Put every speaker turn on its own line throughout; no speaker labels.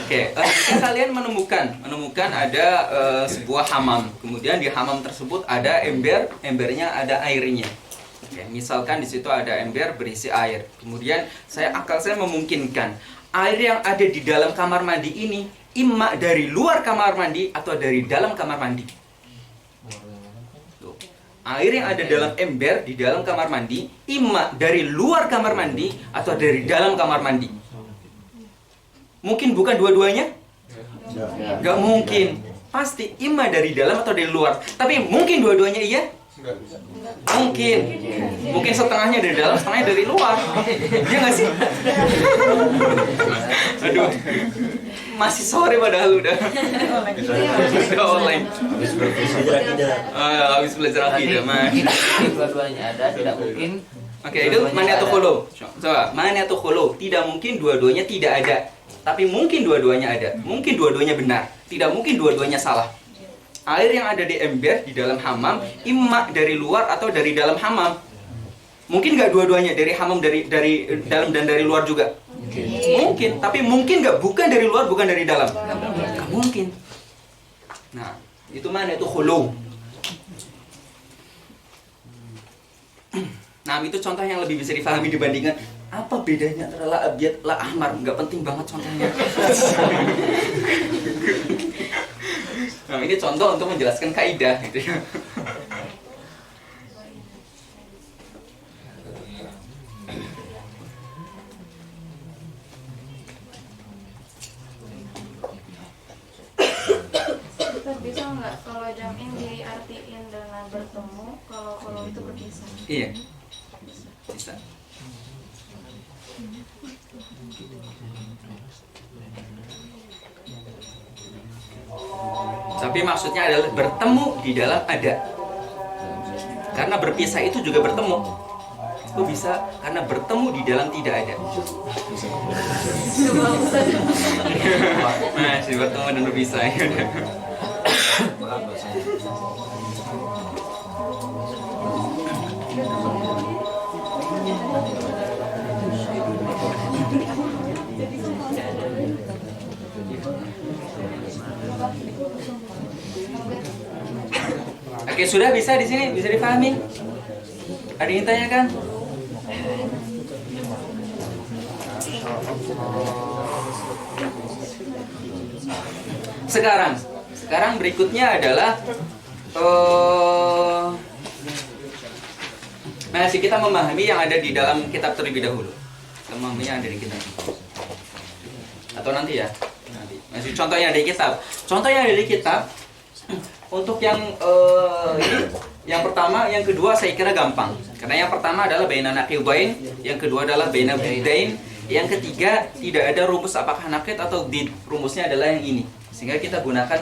Oke, jika kalian menemukan ada sebuah hamam, kemudian di hamam tersebut ada ember, embernya ada airnya. Oke, misalkan di situ ada ember berisi air. Kemudian akal saya memungkinkan air yang ada di dalam kamar mandi ini imma dari luar kamar mandi atau dari dalam kamar mandi. Tuh. Air yang ada dalam ember di dalam kamar mandi imma dari luar kamar mandi atau dari dalam kamar mandi. Mungkin bukan dua-duanya? Gak mungkin. Pasti imma dari dalam atau dari luar. Tapi mungkin dua-duanya iya? Mungkin. Mungkin setengahnya dari dalam, setengahnya dari luar. Iya gak sih? Aduh. Masih sore padahal udah online. Habis belajar akidah.
Dua-duanya ada, tidak mungkin.
Oke, itu mana atau khulu? Coba, mana atau khulu? Tidak mungkin dua-duanya tidak ada. Tapi mungkin dua-duanya ada. Mungkin dua-duanya benar. Tidak mungkin dua-duanya salah. Air yang ada di ember di dalam hamam imma dari luar atau dari dalam hamam. Mungkin nggak dua-duanya dari hamam, dari dalam dan dari luar juga? Mungkin. Tapi mungkin nggak bukan dari luar, bukan dari dalam? Nggak mungkin. Nah, itu mana itu khulu. Nah, itu contoh yang lebih bisa difahami dibandingkan apa bedanya antara la abyad, la ahmar. Nggak penting banget contohnya. Nah, ini contoh untuk menjelaskan kaidah gitu ya.
Bisa nggak kalau jam'in diartiin dengan bertemu, kalau itu berpisah?
Iya. Bisa. Tapi maksudnya adalah bertemu di dalam ada. Karena berpisah itu juga bertemu. Itu bisa karena bertemu di dalam tidak ada. Masih bertemu dan berpisah. Oke, sudah bisa di sini, bisa dipahami? Ada yang tanyakan? Sekarang berikutnya adalah masih kita memahami yang ada di dalam kitab terlebih dahulu. Kita memahami yang ada di kitab. Atau nanti ya? Nanti. Masih contohnya ada di kitab. Contohnya ada di kitab. Untuk yang ini, yang pertama, yang kedua saya kira gampang. Karena yang pertama adalah baina naqidain, yang kedua adalah baina diddain, yang ketiga tidak ada rumus apakah naqid atau did. Rumusnya adalah yang ini. Sehingga kita gunakan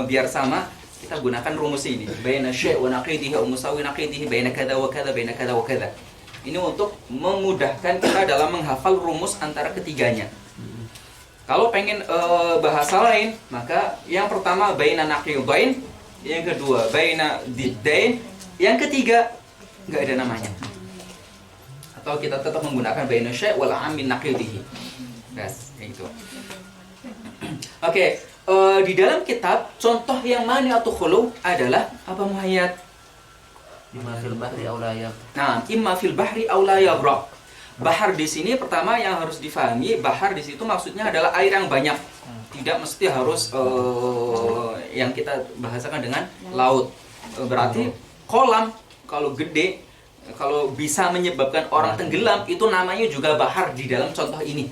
biar sama, kita gunakan rumus ini. Baina syai' wa naqidihi wa musawi naqidihi, baina kadza wa kadza, baina kadza wa kadza. Ini untuk memudahkan kita dalam menghafal rumus antara ketiganya. Kalau pengen bahasa lain, maka yang pertama baina naqidain, yang kedua baina diddain, yang ketiga nggak ada namanya. Atau kita tetap menggunakan baina syai' wal 'am min naqidihi. Bas, kayak gitu. Oke, di dalam kitab contoh yang mani atau khulu adalah apa Muhayyad?
Imma fil bahri aw la yaghraq.
Nah, imma fil bahri aw la yaghraq. Bahar di sini pertama yang harus difahami, bahar di situ maksudnya adalah air yang banyak. Tidak mesti harus yang kita bahasakan dengan laut. Berarti kolam kalau gede, kalau bisa menyebabkan orang tenggelam, itu namanya juga bahar di dalam contoh ini.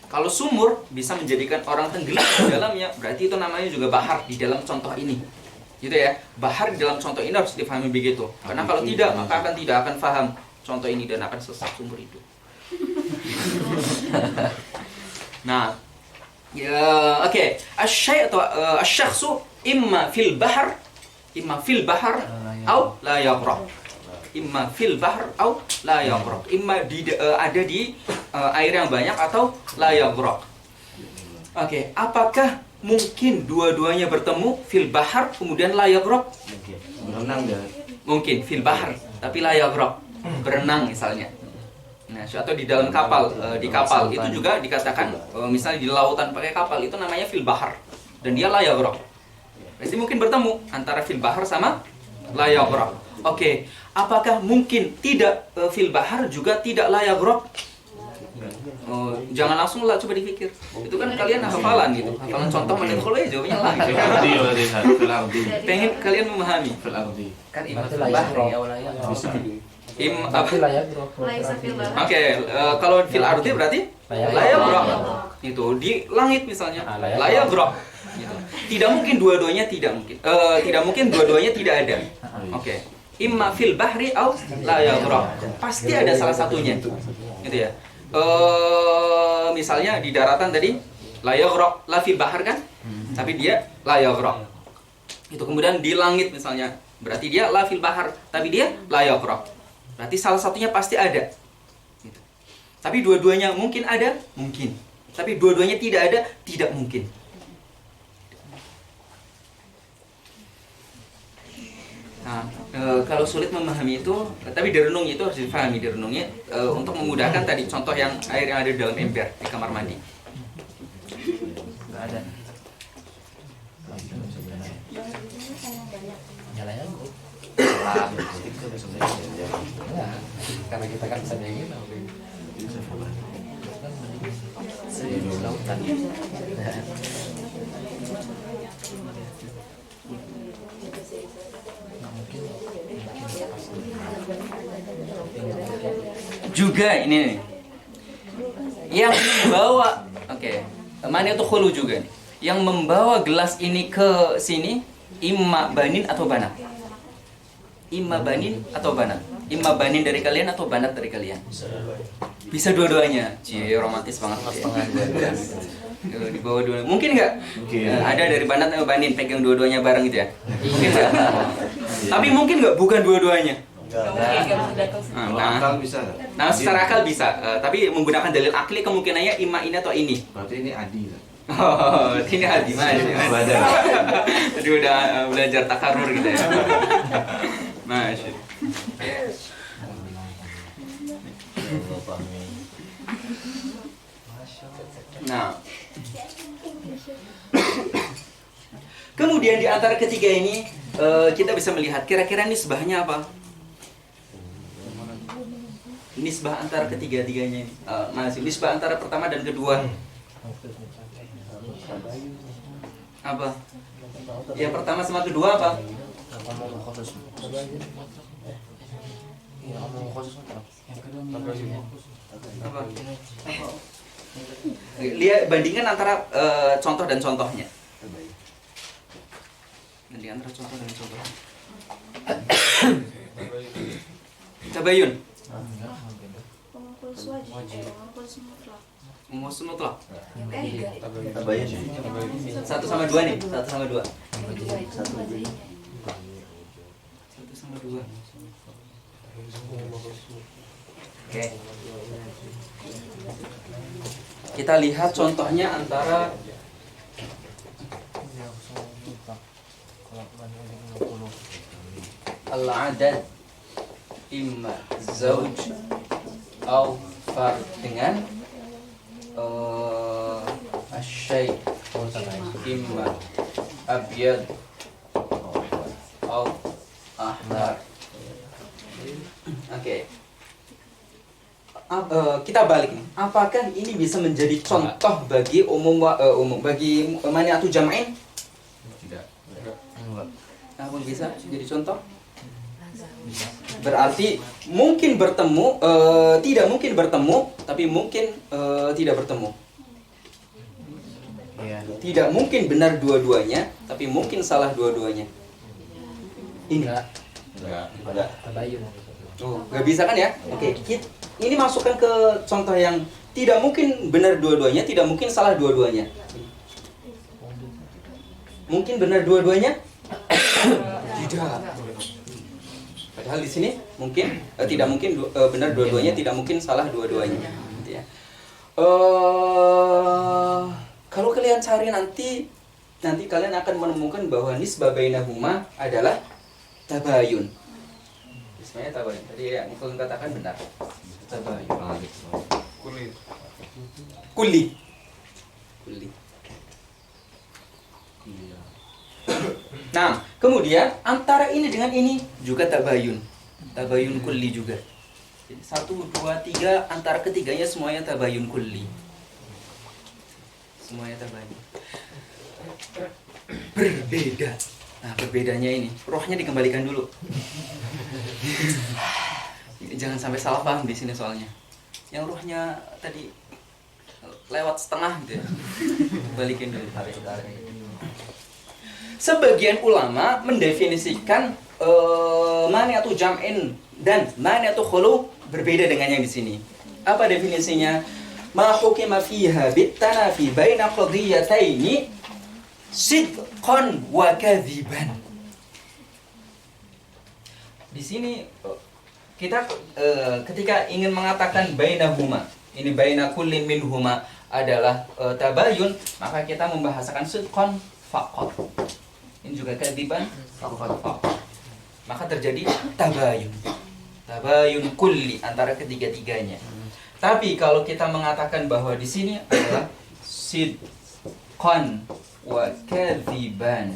Kalau sumur bisa menjadikan orang tenggelam di dalamnya, berarti itu namanya juga bahar di dalam contoh ini. Gitu ya. Bahar di dalam contoh ini harus difahami begitu. Karena kalau tidak, maka tidak akan paham contoh ini dan akan sesat seumur hidup. Nah, ya, oke. Asy-syai' atau asy-syakhsu imma fil bahr atau la yaghraq. Imma fil bahr atau la yaghraq. Imma ada di air yang banyak atau la yaghraq. Oke, apakah mungkin dua-duanya bertemu fil bahr kemudian la yaghraq?
Berenang dia.
Mungkin fil bahr tapi la yaghraq. Berenang misalnya. Nah, atau di dalam kapal, di kapal itu juga dikatakan, misalnya di lautan pakai kapal itu namanya fil bahar, dan dia la yaghraq. Pasti mungkin bertemu antara fil bahar sama la yaghraq. Oke, apakah mungkin tidak fil bahar juga tidak la yaghraq? Jangan langsung lah, coba dipikir. Itu kan kalian hafalan gitu, hafalan contoh mana kalau ya jawabnya lah gitu. Pengen kalian memahami.
Kan imma fil bahri aw la yaghraq.
Tapi layak bro.
Laisa fil bahar.
Oke, kalau fil ardi berarti la yaghraq. Itu di langit misalnya, la yaghraq. Gitu. Tidak mungkin dua-duanya tidak mungkin. Tidak mungkin dua-duanya tidak ada. Oke. Imma fil bahri aw la yaghraq. Pasti ada salah satunya. Gitu ya. Misalnya di daratan tadi la yaghraq, la fil bahar kan? Tapi dia la yaghraq. Itu kemudian di langit misalnya, berarti dia la fil bahar, tapi dia la yaghraq. Berarti salah satunya pasti ada. Gitu. Tapi dua-duanya mungkin ada, mungkin. Tapi dua-duanya tidak ada, tidak mungkin. Nah, kalau sulit memahami itu, tapi direnung itu harus dipahami direnungnya untuk memudahkan tadi contoh yang air yang ada di dalam ember di kamar mandi.
Enggak ada.
Nyalanya bro.
Ah,
Ya, karena kita kan bisa kayak gitu.
serius lautan.
Juga ini nih. Yang membawa, mana itu khulu juga nih. Yang membawa gelas ini ke sini imma banin atau banat. Imma banin atau banat. Imma banin dari kalian atau banat dari kalian. Bisa dua-duanya. Cie, romantis banget. Di bawah dua. Mungkin nggak? Ada dari banat atau banin pegang dua-duanya bareng gitu ya? Mungkin nggak? Tapi mungkin nggak bukan dua-duanya?
Akal bisa.
Nah, secara akal bisa, tapi menggunakan dalil akli kemungkinannya imma ini atau ini.
Berarti ini adi.
Oh, ini adi mas. Jadi udah belajar takarur gitu ya. Masya. Nah, kemudian di antara ketiga ini kita bisa melihat kira-kira nisbahnya apa? Nisbah antara ketiga-tiganya ini. Masih nisbah antara pertama dan kedua. Apa? Yang pertama sama kedua apa?
Ngomong khusus. Iya, ngomong khusus apa?
Apa? Lihat bandingkan antara contoh dan contohnya. Bandingkan antara contoh dan contohnya. Tabayun.
Pengumpul wajib, pengumpul mutlak.
Musuh mutlak.
Tabayun.
Satu sama dua nih. Satu sama dua. Satu sama dua. Oke. Kita lihat contohnya antara al-adad imma zauj atau fard dengan asyai imma abyad atau ahmar. Oke. Kita balik nih. Apakah ini bisa menjadi contoh bagi umum bagi mani'atu jam'in?
Tidak.
Apa bisa jadi contoh? Berarti mungkin bertemu, tidak mungkin bertemu, tapi mungkin tidak bertemu.
Iya.
Tidak mungkin benar dua-duanya, tapi mungkin salah dua-duanya. Ini.
Enggak.
Tabayun.
Oh, nggak bisa kan ya? Oke, ini masukkan ke contoh yang tidak mungkin benar dua-duanya, tidak mungkin salah dua-duanya. Mungkin benar dua-duanya? Tidak. Padahal di sini mungkin tidak mungkin benar dua-duanya, tidak mungkin salah dua-duanya. Gitu ya. Kalau kalian cari nanti kalian akan menemukan bahwa nisbah bainahuma adalah tabayun. Sebenarnya tabayun. Tadi yang kalian katakan benar. tabayun.
Kulit.
Kulli. Kulli. Nah, kemudian antara ini dengan ini juga tabayun. Tabayun kulli juga. Jadi 1, 2, 3 antara ketiganya semuanya tabayun kulli. Semuanya tabayun. Berbeda. Nah, berbedanya ini, rohnya dikembalikan dulu. Jangan sampai salah paham di sini soalnya. Yang rohnya tadi lewat setengah gitu ya. Balikin dulu. Sebagian ulama mendefinisikan mani'atu jam'in dan mani'atu khulu berbeda dengan yang di sini. Apa definisinya? Ma hukima fiha bitanafi baina qadiyataini sidqan wa kadhiban. Di sini kita ketika ingin mengatakan bainahuma, ini baina kullin minhuma adalah tabayun, maka kita membahasakan sidqan faqat. Ini juga kadiban faqat. Maka terjadi tabayun. Tabayun kulli antara ketiga-tiganya. Tapi kalau kita mengatakan bahwa di sini adalah sidqan wa kadiban.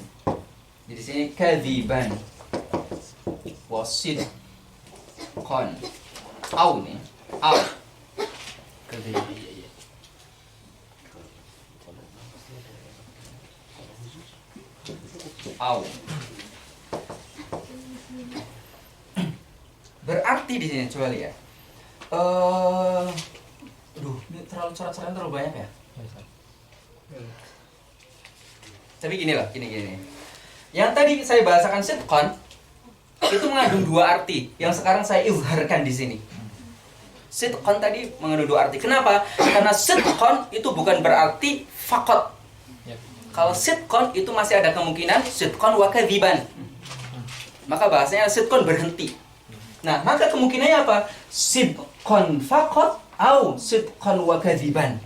Jadi sini kadiban wa sidqan. Au nih, au. Kadiban. Au. Berarti di sini coba lihat. Ini coret-coretan terlalu banyak ya. Tapi gini. Yang tadi saya bahasakan sidqan itu mengandung dua arti. Yang sekarang saya izharkan di sini. Sidqan tadi mengandung dua arti. Kenapa? Karena sidqan itu bukan berarti faqat. Kalau sidqan itu masih ada kemungkinan sidqan wa kadziban. Maka bahasanya sidqan berhenti. Nah, maka kemungkinannya apa? Sidqan faqat atau sidqan wa kadziban.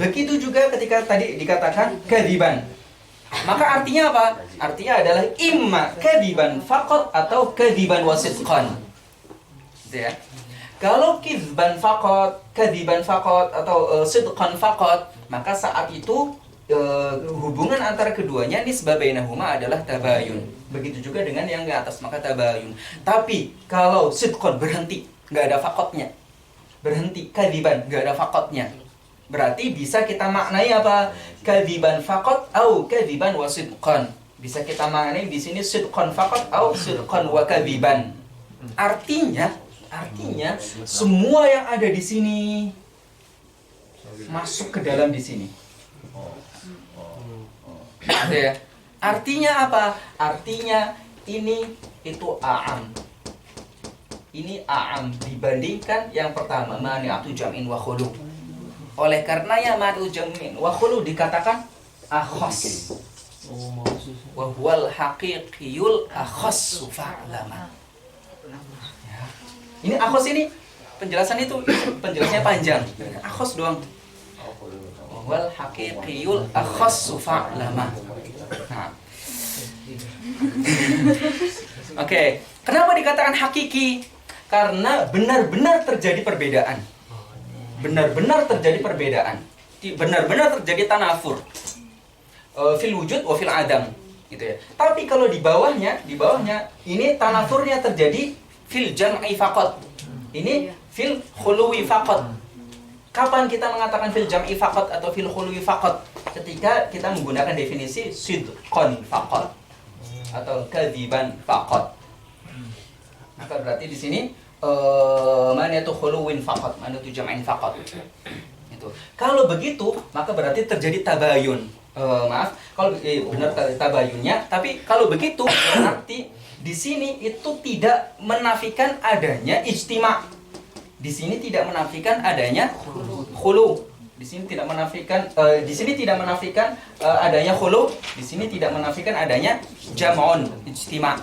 Begitu juga ketika tadi dikatakan kadziban. Maka artinya apa? Artinya adalah imma kadziban faqat atau kadziban wa sidqan. Gitu ya. Kalau kizban faqat, kadziban faqat atau sidqan faqat, maka saat itu hubungan antara keduanya nisbah bainahuma adalah tabayun. Begitu juga dengan yang di atas, maka tabayun. Tapi kalau sidqan berhenti, nggak ada faqatnya. Berhenti, kadziban nggak ada faqatnya. Berarti bisa kita maknai apa? Kadziban faqat atau kadziban wa sidqan. Bisa kita maknai di sini sidqan faqat atau sidqan wa kadziban. Artinya semua yang ada di sini masuk ke dalam di sini. Ada ya? Artinya apa? Artinya ini itu a'am. Ini a'am dibandingkan yang pertama mani'atu jam'in wa khulu. Oleh karenanya mani'atu jam'in wa khulu dikatakan akhas. Wa huwal haqiqiyul akhas fa'lama. Ya. Ini akhas ini penjelasan itu penjelasannya panjang. Akhas doang. Wal haqiqiyul akhassu fa'lama. Nah. Oke, kenapa dikatakan hakiki? Karena benar-benar terjadi perbedaan. Benar-benar terjadi perbedaan. Benar-benar terjadi tanafur. Fil wujud wa fil adam, gitu ya. Tapi kalau di bawahnya ini tanafurnya terjadi fil jam'i faqat. Ini fil khuluwi faqat. Kapan kita mengatakan fil jam'i faqat atau fil khuluwi faqat? Ketika kita menggunakan definisi sidqan faqat atau kadziban faqat. Maka berarti di sini mani'atu khuluwin faqat, mani'atu jam'in faqat. Itu. Kalau begitu, maka berarti terjadi tabayun. Kalau benar tabayunnya, tapi kalau begitu berarti di sini itu tidak menafikan adanya ijtima'. Di sini tidak menafikan adanya khulu. Di sini tidak menafikan adanya khulu. Di sini tidak menafikan adanya jam'un ijtima'.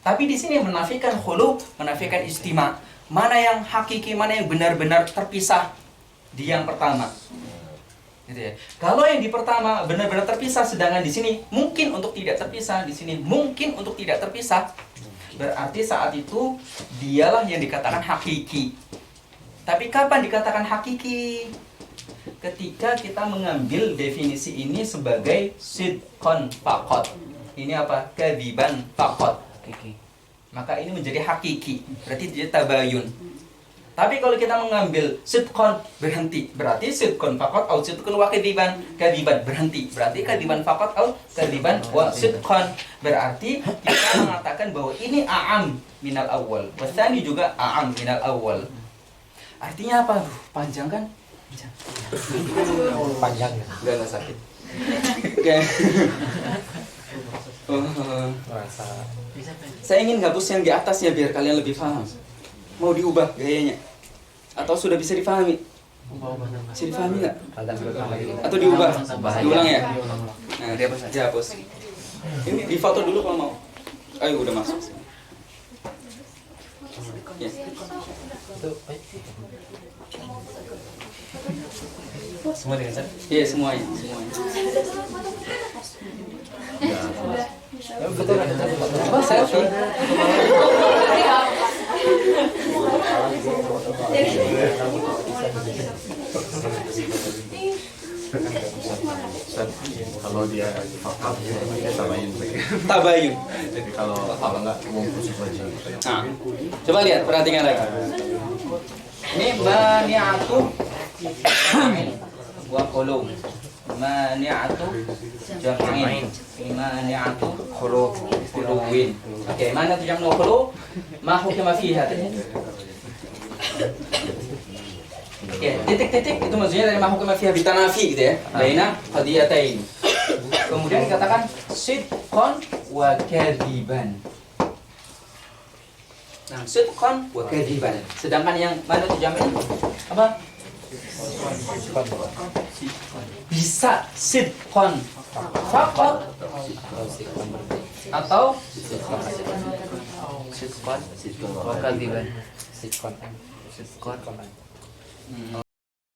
Tapi di sini menafikan khulu, menafikan ijtima'. Mana yang hakiki, mana yang benar-benar terpisah di yang pertama. Gitu ya. Kalau yang di pertama benar-benar terpisah, sedangkan di sini mungkin untuk tidak terpisah, di sini mungkin untuk tidak terpisah. Berarti saat itu dialah yang dikatakan hakiki. Tapi kapan dikatakan hakiki? Ketika kita mengambil definisi ini sebagai sidqon faqat. Ini apa? Kadziban faqat.
Kiki.
Maka ini menjadi hakiki. Berarti dia tabayun. Tapi kalau kita mengambil sidqon berhenti, berarti sidqon faqat atau sidqon wa kadziban. Kadziban berhenti, berarti kadziban faqat atau kadziban wa sidqon. Berarti kita mengatakan bahwa ini a'am minal awal. Wasani juga a'am minal awal. Artinya apa? Panjang kan?
Panjang ya.
Enggak sakit. Oke.
Merasa
Saya ingin hapus yang di atas ya biar kalian lebih paham. Mau diubah gayanya? Atau sudah bisa difahami? Bisa difahami nggak? Atau diubah? Diulang ya? Nah, dihapus. Ini difoto dulu kalau mau. Ayo udah masuk. Ya.
Semua dengan saya.
Iya semuanya.
Betul ada
Apa selfie?
Kalau dia fakam dia tabayun.
Tabayun.
Jadi kalau enggak khusus wajib.
Nah, coba lihat, perhatikan lagi. Ini mani'atu wa qulub. Mani'atu jam'in. Mani'atu qulubin. Oke, mana tuh jam'u qulub? Ma hukma fiha tadi. Oke, titik-titik itu maksudnya dari ma hukma fiha bitanafi gitu ya. Baina qadiyatain. Kemudian dikatakan sidqan wa kadziban. Nah, sidqan wa kadziban. Sedangkan yang mana tuh jam'in? Apa? Bisa sidqan faqat atau
Sidqan. Wa kadziban. Sidqan.